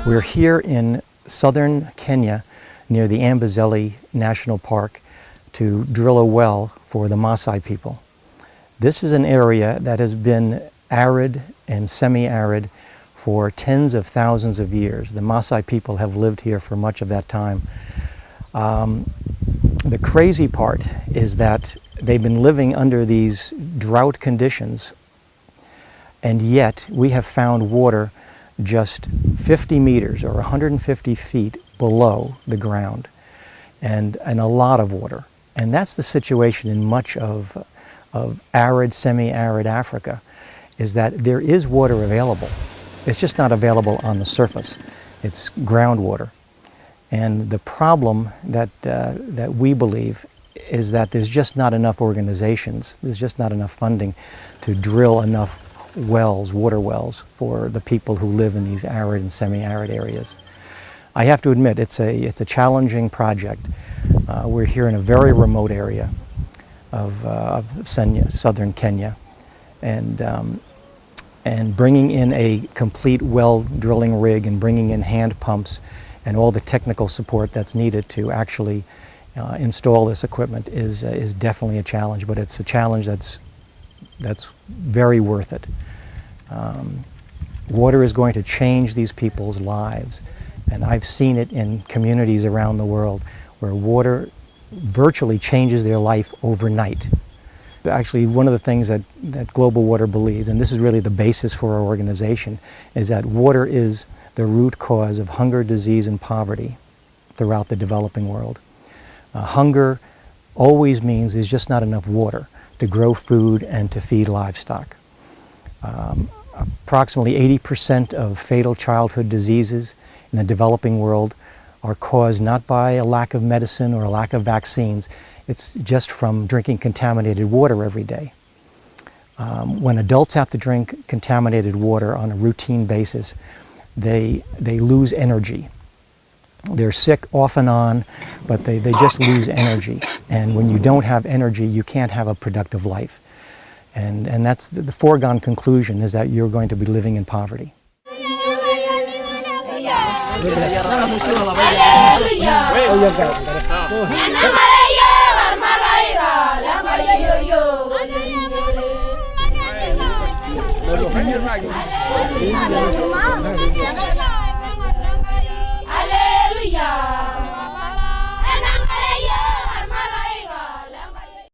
We're here in southern Kenya near the Amboseli National Park to drill a well for the Maasai people. This is an area that has been arid and semi-arid for tens of thousands of years. The Maasai people have lived here for much of that time. The crazy part is that they've been living under these drought conditions, and yet we have found water just 50 meters or 150 feet below the ground, and a lot of water. And that's the situation in much of arid, semi-arid Africa, is that there is water available. It's just not available on the surface. It's groundwater. And the problem that we believe is that there's just not enough organizations, there's just not enough funding to drill enough wells, water wells, for the people who live in these arid and semi-arid areas. I have to admit, it's a challenging project. We're here in a very remote area of southern Kenya, and bringing in a complete well drilling rig and bringing in hand pumps and all the technical support that's needed to actually install this equipment is definitely a challenge, but it's a challenge that's very worth it. Water is going to change these people's lives, and I've seen it in communities around the world where water virtually changes their life overnight. Actually, one of the things that Global Water believes, and this is really the basis for our organization, is that water is the root cause of hunger, disease, and poverty throughout the developing world. Hunger always means there's just not enough water to grow food and to feed livestock. Approximately 80% of fatal childhood diseases in the developing world are caused not by a lack of medicine or a lack of vaccines. It's just from drinking contaminated water every day. When adults have to drink contaminated water on a routine basis, they lose energy. They're sick off and on, but they just lose energy. And when you don't have energy, you can't have a productive life. And that's the foregone conclusion, is that you're going to be living in poverty.